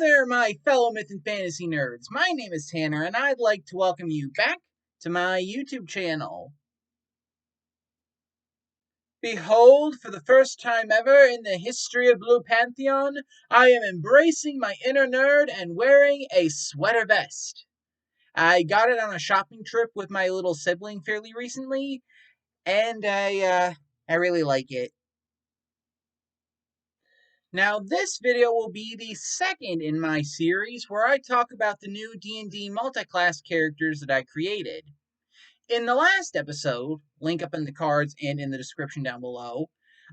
there, my fellow myth and fantasy nerds. My name is Tanner, and I'd like to welcome you back to my YouTube channel. Behold, for the first time ever in the history of Blue Pantheon, I am embracing my inner nerd and wearing a sweater vest. I got it on a shopping trip with my little sibling fairly recently, and I really like it. Now, this video will be the second in my series where I talk about the new D&D multiclass characters that I created. In the last episode, link up in the cards and in the description down below,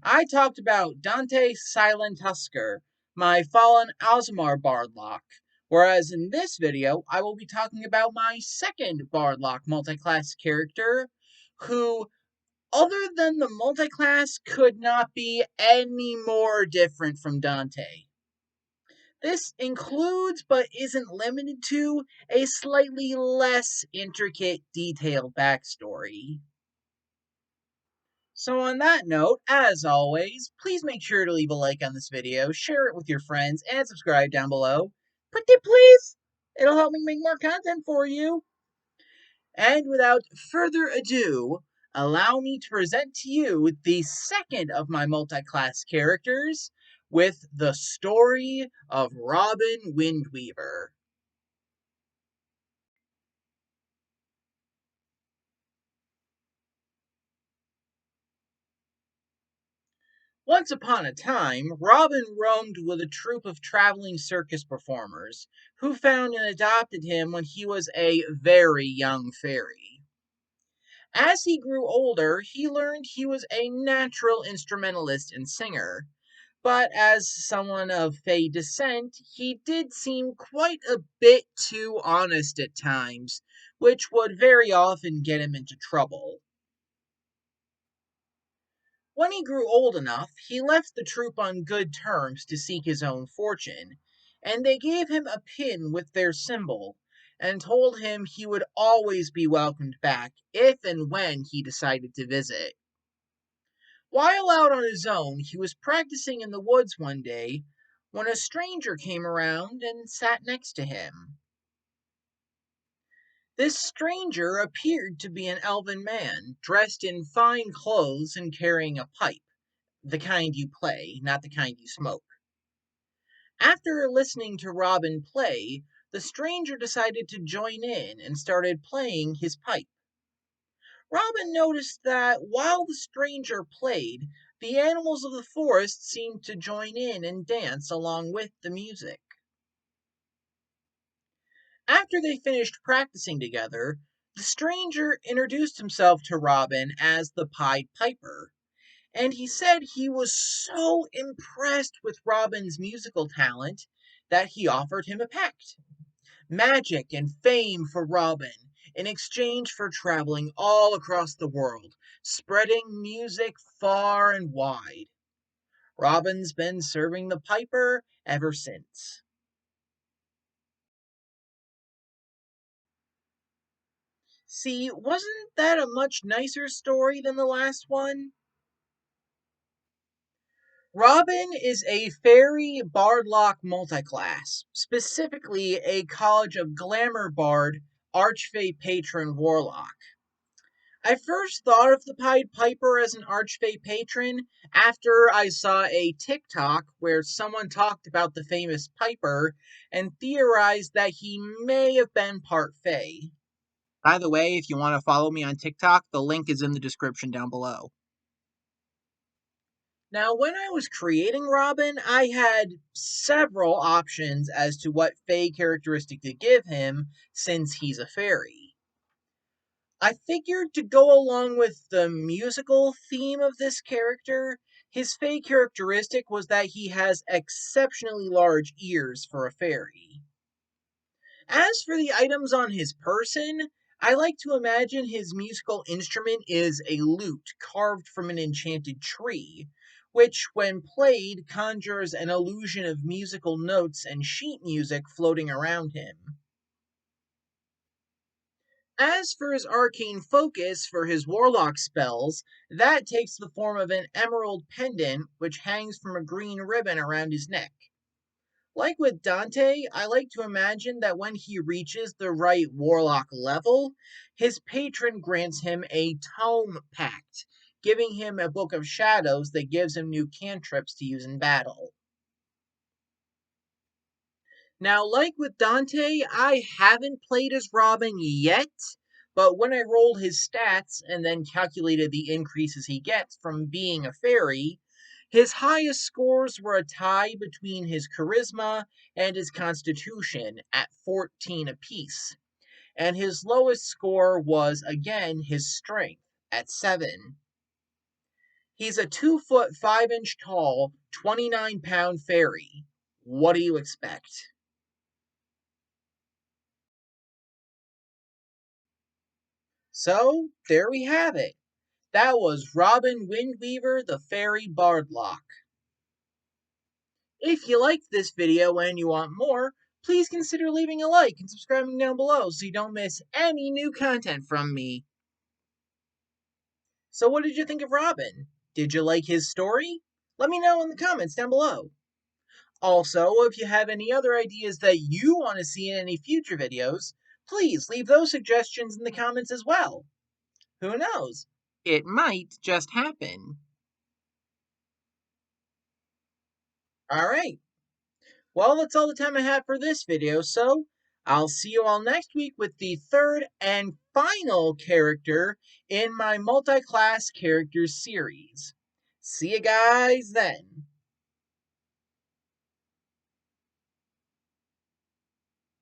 I talked about Dante Silent Husker, my fallen Aasimar Bardlock, whereas in this video, I will be talking about my second Bardlock multiclass character, who, other than the multiclass, could not be any more different from Dante. This includes, but isn't limited to, a slightly less intricate, detailed backstory. So on that note, as always, please make sure to leave a like on this video, share it with your friends, and subscribe down below. Pretty please! It'll help me make more content for you. And without further ado, allow me to present to you the second of my multi-class characters with the story of Robin Windweaver. Once upon a time, Robin roamed with a troupe of traveling circus performers, who found and adopted him when he was a very young fairy. As he grew older, he learned he was a natural instrumentalist and singer, but as someone of Fey descent, he did seem quite a bit too honest at times, which would very often get him into trouble. When he grew old enough, he left the troupe on good terms to seek his own fortune, and they gave him a pin with their symbol, and told him he would always be welcomed back if and when he decided to visit. While out on his own, he was practicing in the woods one day when a stranger came around and sat next to him. This stranger appeared to be an elven man, dressed in fine clothes and carrying a pipe, the kind you play, not the kind you smoke. After listening to Robin play, the stranger decided to join in and started playing his pipe. Robin noticed that while the stranger played, the animals of the forest seemed to join in and dance along with the music. After they finished practicing together, the stranger introduced himself to Robin as the Pied Piper, and he said he was so impressed with Robin's musical talent that he offered him a pact: magic and fame for Robin in exchange for traveling all across the world, spreading music far and wide. Robin's been serving the Piper ever since. See, wasn't that a much nicer story than the last one? Robin is a Fairy Bardlock multiclass, specifically a College of Glamour Bard Archfey Patron Warlock. I first thought of the Pied Piper as an Archfey patron after I saw a TikTok where someone talked about the famous Piper and theorized that he may have been part Fey. By the way, if you want to follow me on TikTok, the link is in the description down below. Now, when I was creating Robin, I had several options as to what Fey characteristic to give him since he's a fairy. I figured to go along with the musical theme of this character, his Fey characteristic was that he has exceptionally large ears for a fairy. As for the items on his person, I like to imagine his musical instrument is a lute carved from an enchanted tree, which, when played, conjures an illusion of musical notes and sheet music floating around him. As for his arcane focus for his warlock spells, that takes the form of an emerald pendant which hangs from a green ribbon around his neck. Like with Dante, I like to imagine that when he reaches the right Warlock level, his patron grants him a Tome Pact, giving him a Book of Shadows that gives him new cantrips to use in battle. Now, like with Dante, I haven't played as Robin yet, but when I rolled his stats and then calculated the increases he gets from being a fairy, his highest scores were a tie between his charisma and his constitution at 14 apiece, and his lowest score was again his strength at 7. He's a 2 foot 5 inch tall, 29-pound fairy. What do you expect? So, there we have it. That was Robin Windweaver, the Fairy Bardlock. If you liked this video and you want more, please consider leaving a like and subscribing down below so you don't miss any new content from me. So what did you think of Robin? Did you like his story? Let me know in the comments down below. Also, if you have any other ideas that you want to see in any future videos, please leave those suggestions in the comments as well. Who knows? It might just happen. Alright, well, that's all the time I have for this video, so I'll see you all next week with the third and final character in my multi-class characters series. See you guys then.